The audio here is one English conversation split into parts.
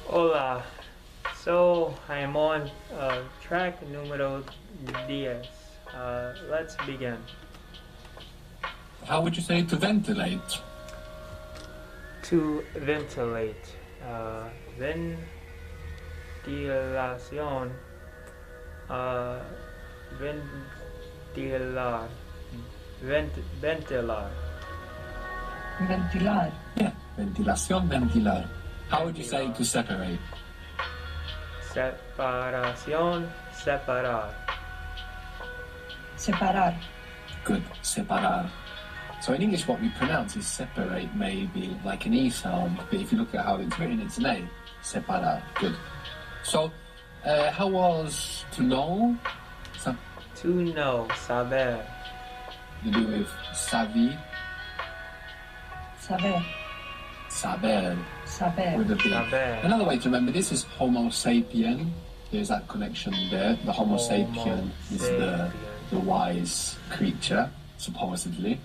Hola. So I'm on track numero 10. Let's begin. How would you say to ventilate? To ventilate. Ventilación. Ventilar. Ventilar. Ventilar. Yeah, ventilación, ventilar. How would you say to separate? Separación. Separar. Separar. Good, separar. So in English what we pronounce is separate, maybe like an E sound, but if you look at how it's written, it's an A. Separar, good. So, how was to know? To know. Saber. You do with savi, Saber. saber, Saber. with a B. Saber. Another way to remember this is Homo sapien. There's that connection there. The Homo sapien is the wise creature, supposedly.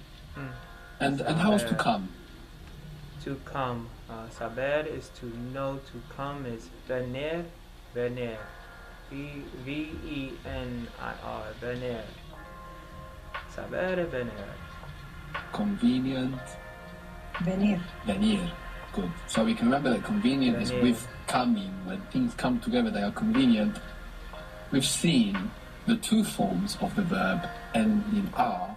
And how is to come? To come. Saber is to know. To come is venir. Venir. V-E-N-I-R. Venir. Saber venir. Convenient. Venir. Venir. Good. So we can remember that convenient is Venir. with coming. When things come together, they are convenient. We've seen the two forms of the verb end in R,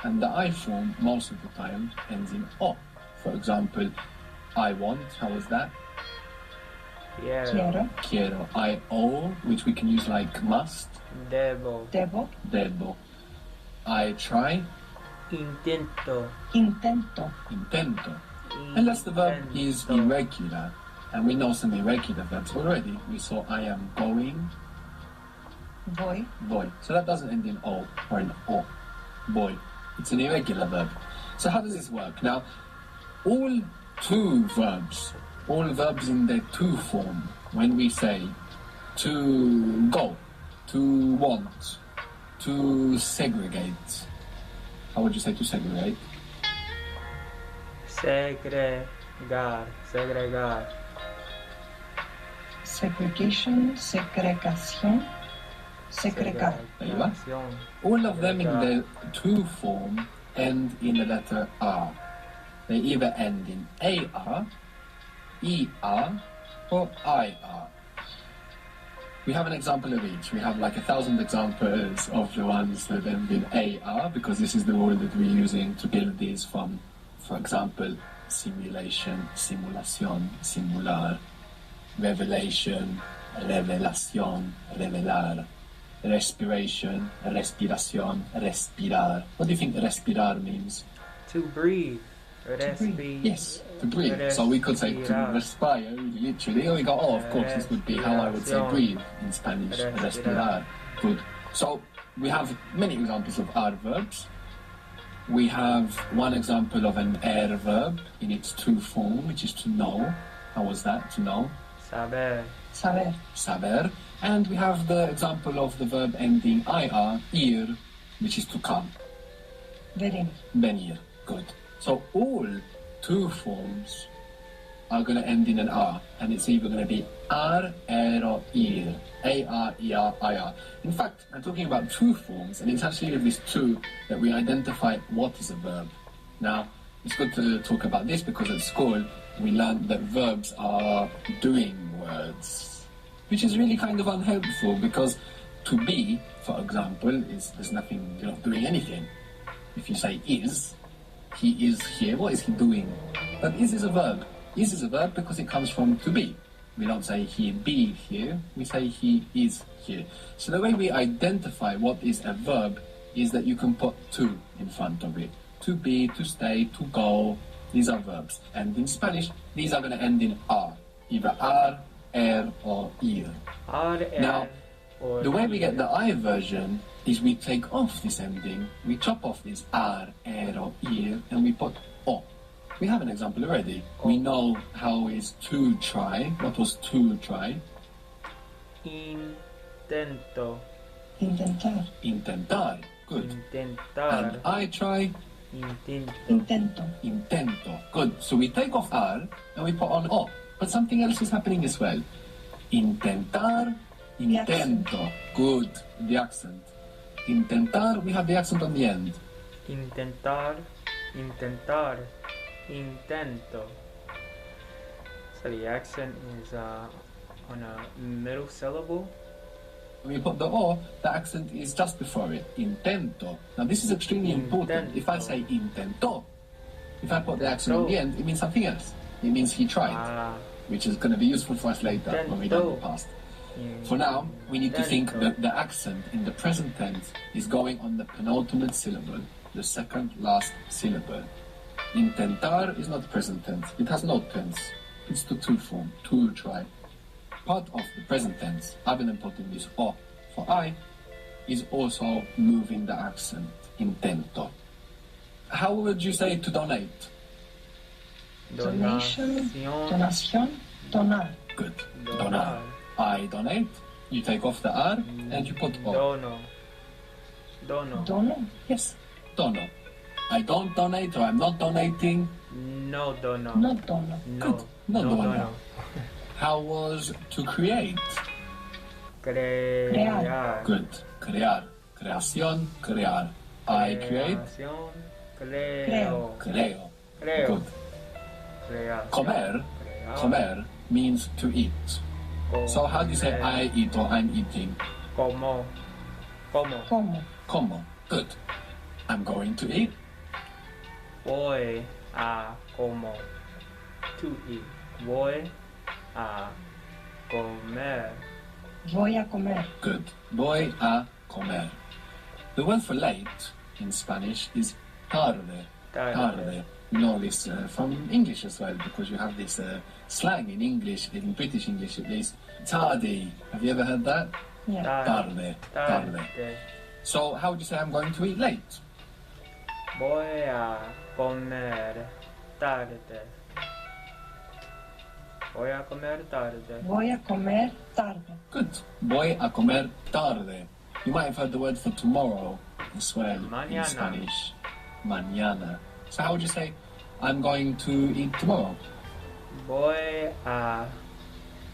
and the I form most of the time ends in O. For example, I want, how was that? Quiero. Quiero. Quiero. I owe, which we can use like must. Debo. Debo. Debo. I try. Intento. Intento. Intento. Unless the verb is Intento. irregular, and we know some irregular verbs already. We saw I am going, Voy. voy. So that doesn't end in O or in O. Voy. It's an irregular verb. So how does this work? Now, all verbs in their to form, when we say to go, to want, to segregate. How would you say to segregate? Segregar. Segregar. Segregation. Segregación. Segregar. There you are. Segregación. All of them in their to form end in the letter R. They either end in AR, ER, or IR. We have an example of each. We have like 1,000 examples of the ones that end in AR, because this is the rule that we're using to build these from, for example, simulation, simulación, simular, revelation, revelación, revelar, respiration, respiración, respirar. What do you think respirar means? To breathe. Yes, to breathe. So we could say to respire, literally, or we go, oh, of course, this would be how I would say breathe in Spanish, respirar. Good. So we have many examples of R verbs. We have one example of an air verb in its to form, which is to know. How was that, to know? Saber. Saber. Saber. And we have the example of the verb ending IR, ir, which is to come. Venir. Venir. Good. So all two forms are going to end in an R, and it's either going to be R, or ir, A-R, E-R, I-R. In fact, I'm talking about two forms, and it's actually with these two that we identify what is a verb. Now, it's good to talk about this because at school we learned that verbs are doing words, which is really kind of unhelpful because to be, for example, there's nothing, you're not doing anything. If you say is, he is here, what is he doing? But is a verb. Is a verb because it comes from to be. We don't say he be here, we say he is here. So the way we identify what is a verb is that you can put to in front of it. To be, to stay, to go, these are verbs. And in Spanish, these are going to end in R. Either R, or ir. Now, the way we get the I version is we take off this ending, we chop off this R, or ir, and we put O. We have an example already. We know how is to try. What was to try? Intento. Intentar. Intentar. Good. Intentar. And I try? Intento. Intento. Intento. Good. So we take off R and we put on O. But something else is happening as well. Intentar, intento. Good, the accent. Intentar, we have the accent on the end. Intentar, intentar, intento. So the accent is on a middle syllable. When you put the O, the accent is just before it. Intento. Now this is extremely important. If I say intento, if I put the accent on the end, it means something else. It means he tried, which is going to be useful for us later when we do the past. For now, we need to think that the accent in the present tense is going on the penultimate syllable, the second last syllable. Intentar is not present tense. It has no tense. It's the to form, to try. Part of the present tense, other than putting this O for I, is also moving the accent, intento. How would you say to donate? Donation, donación, donar. Good. Donar. I donate. You take off the R and you put O. Dono. Dono. Dono. Yes. Dono. I don't donate or I'm not donating. No dono. No dono. No. Good. No dono. How was to create? Crear. Good. Crear. Creación, crear. I create. Creación, creo. Creo. Creo. Good. Creación, Comer. crear. Comer means to eat. So how do you say I eat or I'm eating? Como. Como. Como. Como. Good. I'm going to eat. Voy a como. To eat. Voy a comer. Voy a comer. Good. Voy a comer. The word for late in Spanish is tarde. Tarde. You know this from English as well, because you have this slang in English, in British English at least. Tardy. Have you ever heard that? Yeah. Tarde. Tarde. So how would you say I'm going to eat late? Voy a comer tarde. Voy a comer tarde. Voy a comer tarde. Good. Voy a comer tarde. You might have heard the word for tomorrow as well in Mañana. Spanish. Mañana. So how would you say I'm going to eat tomorrow? Voy a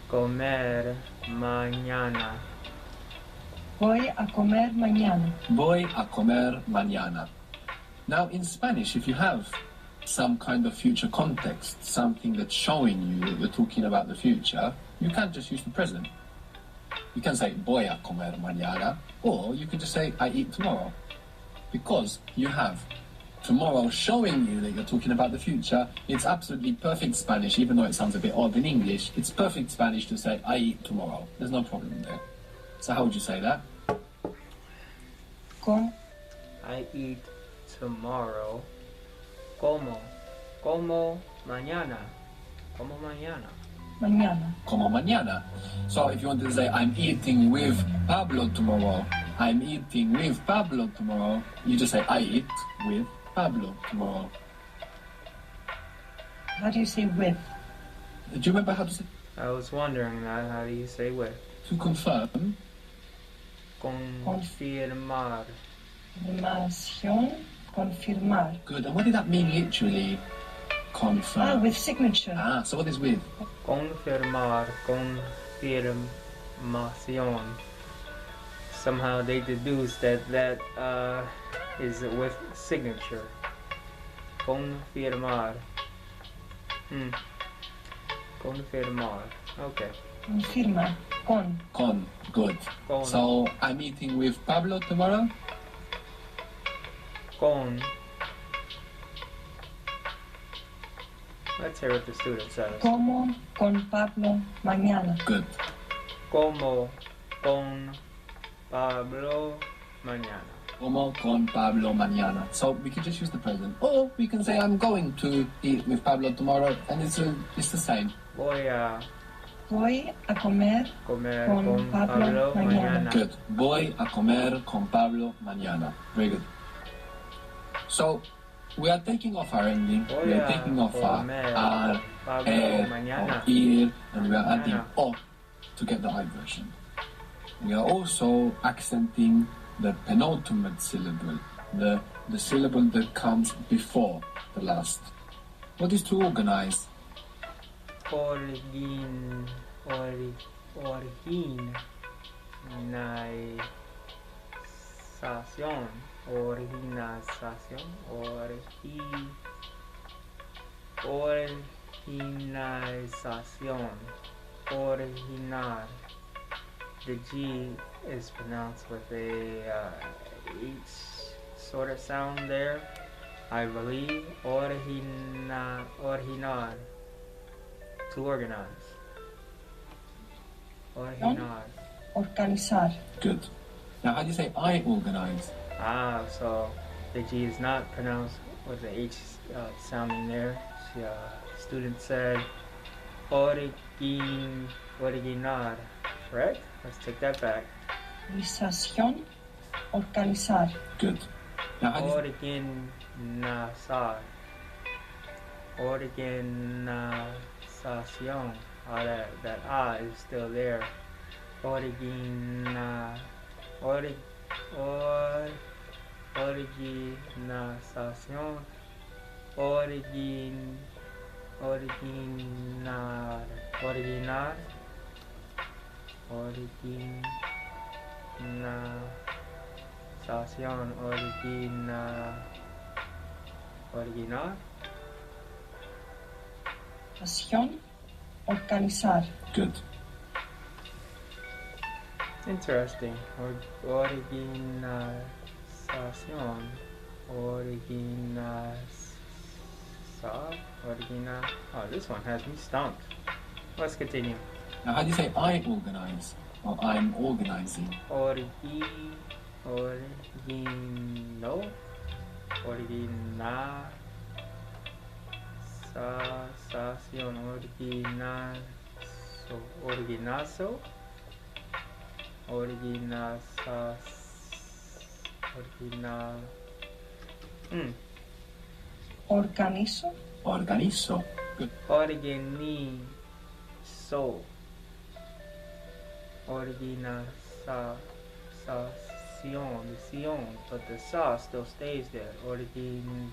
comer mañana. Voy a comer mañana. Voy a comer mañana. Now in Spanish, if you have some kind of future context, something that's showing you that you're talking about the future, you can't just use the present. You can say voy a comer mañana, or you can just say I eat tomorrow. Because you have tomorrow showing you that you're talking about the future, it's absolutely perfect Spanish, even though it sounds a bit odd in English. It's perfect Spanish to say I eat tomorrow. There's no problem there. So how would you say that? Con. I eat tomorrow. Como. Como mañana. Como mañana. Mañana. Como mañana. So if you want to say I'm eating with Pablo tomorrow, I'm eating with Pablo tomorrow, you just say I eat with Pablo tomorrow. How do you say with? Do you remember how to say? I was wondering that. How do you say with? To confirm. Confirmar. Confirmación. Confirmar. Good. And what did that mean literally? Confirm. With signature. So what is with? Confirmar. Confirmación. Somehow they deduce that is with signature. Confirmar. Confirmar. Okay. Confirma. Con. Con. Good. Con. So I'm eating with Pablo tomorrow? Con. Let's hear what the student says. Como con Pablo mañana. Good. Como con Pablo mañana. Como con Pablo mañana. So we can just use the present. Or we can say I'm going to eat with Pablo tomorrow, and it's the same. Voy a Voy a comer comer con con Pablo Pablo mañana. mañana. Good. Voy a comer con Pablo mañana. Very good. So we are taking off our ending. We are taking off our R, Pablo or mañana. ear, and we are adding Mañana. O to get the I version. We are also accenting the penultimate syllable, the syllable that comes before the last. What is to organize? origin, originación, originación, originación, originar. The G is pronounced with a H sort of sound there, I believe. Originar, to organize. Originar. Organizar. Good. Now, how do you say I organize? So the G is not pronounced with the H sounding there. Student said originar, correct? Let's take that back. Organización. Organizar. Good. Now, how do you Organizar. Organización. That is still there. Organización. Originar. Originar. Organización. Organizar. Good. Interesting. Organización. Oh, this one has me stumped. Let's continue. Now, how do you say I organize? Or I'm organizing? Originación. Organizo. Organizo. Good. Organización, but the sa still stays there. Originazar.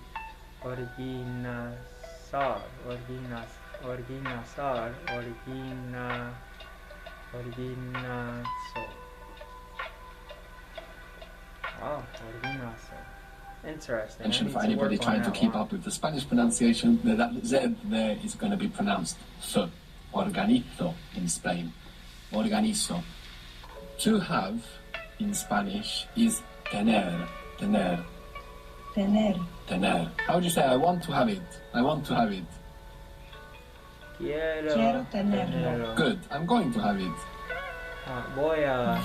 Wow, originazo. Interesting. Mention for anybody trying to keep up with the Spanish pronunciation, that Z there is going to be pronounced th. Organizo in Spain. Organizo. To have in Spanish is tener. Tener. Tener. How would you say I want to have it? I want to have it. Quiero tenerlo. Good. I'm going to have it. Voy a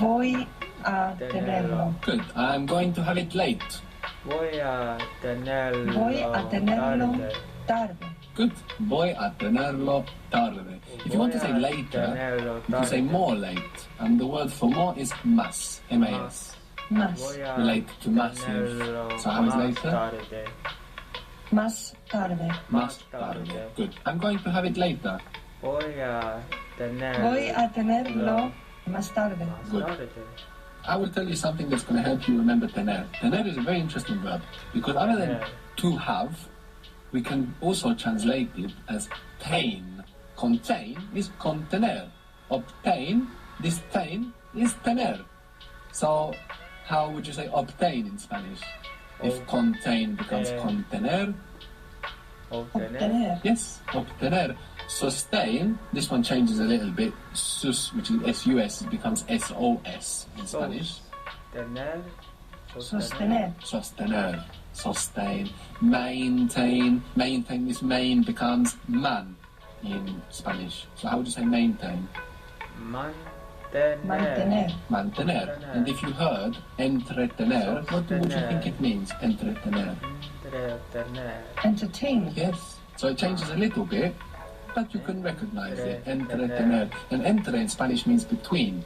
tenerlo. Good. I'm going to have it late. Voy a tenerlo. Tarde. Good. Voy a tenerlo tarde. If you want to say later, you can say more late. And the word for more is más. M-A-S. Más. Relate to massive. So how is later? Más tarde. Más tarde. Good. I'm going to have it later. Voy a tenerlo más tarde. Good. I will tell you something that's going to help you remember tener. Tener is a very interesting verb because other than to have, we can also translate it as tain. Contain is contener. Obtain, this tain is tener. So, how would you say obtain in Spanish? If contain becomes contener. Obtener. Yes, obtener. Sustain, this one changes a little bit. Sus, which is S-U-S, it becomes S-O-S in Spanish. Sostener. Sostener. Sustain. Maintain. Maintain, this main becomes man in Spanish. So how would you say maintain? Mantener. Mantener. And if you heard entretener, what would you think it means, entretener? Entertain. Yes. So it changes a little bit, but you can recognize it. Entretener. And entre in Spanish means between.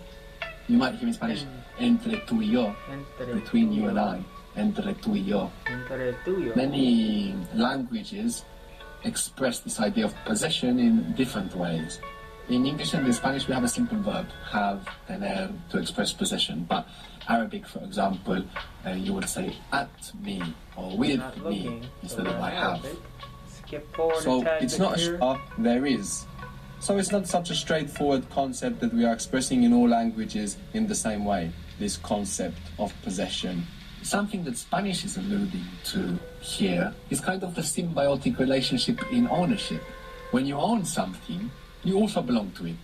You might hear in Spanish, entre tú y yo, between you and I. Entre tú y yo. Many languages express this idea of possession in different ways. In English and in Spanish, we have a simple verb, have, tener, to express possession. But Arabic, for example, you would say at me or with me instead of I have. So it's not a there is. So it's not such a straightforward concept that we are expressing in all languages in the same way, this concept of possession. Something that Spanish is alluding to here is kind of the symbiotic relationship in ownership. When you own something, you also belong to it.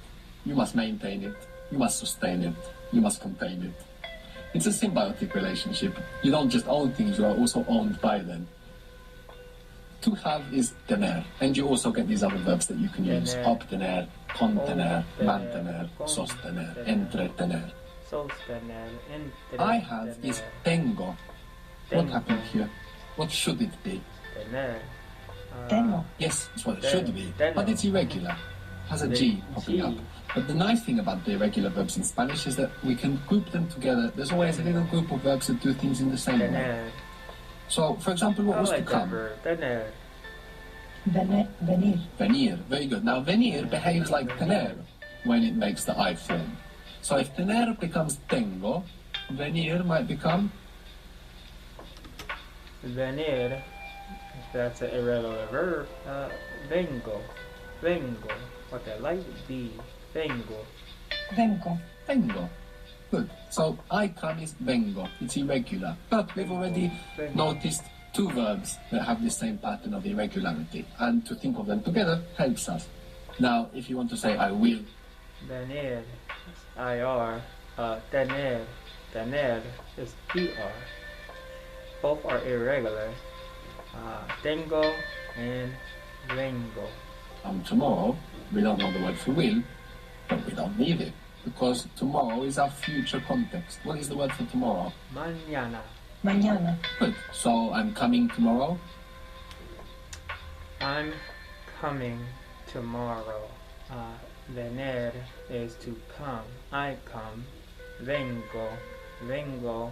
You must maintain it, you must sustain it, you must contain it. It's a symbiotic relationship. You don't just own things, you are also owned by them. To have is tener, and you also get these other verbs that you can use. Obtener, contener, mantener, sostener, entretener. Sostener, I have is tengo. What happened here? What should it be? Tener. Tengo. Yes, that's what it should be, Tengo. but it's irregular. Has a G popping up. But the nice thing about the irregular verbs in Spanish is that we can group them together. There's always a little group of verbs that do things in the same way. Tener. So, for example, what I was like to that come? verb. Tener. Venir. Venir, very good. Now, venir behaves like tener when it makes the I form. So if tener becomes tengo, venir might become Venir. That's an irregular verb. Vengo. Vengo. Okay, like B. Vengo. Vengo. vengo. Good. So I come is vengo. It's irregular. But we've already noticed two verbs that have the same pattern of irregularity. And to think of them together helps us. Now, if you want to say I will. Venir. IR. Tener. Tener is ER. Both are irregular. Tengo and vengo. Tomorrow, we don't know the word for will, but we don't need it. Because tomorrow is our future context. What is the word for tomorrow? Mañana. Mañana. Good. So I'm coming tomorrow. I'm coming tomorrow. Venir is to come. I come. Vengo. Vengo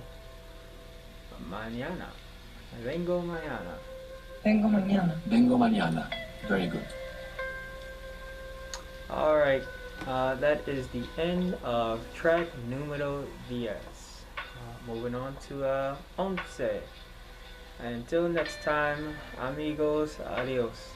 mañana. Vengo mañana. Vengo mañana. Vengo mañana. Very good. Alright, that is the end of track numero 10. Moving on to 11. Until next time, amigos, adios.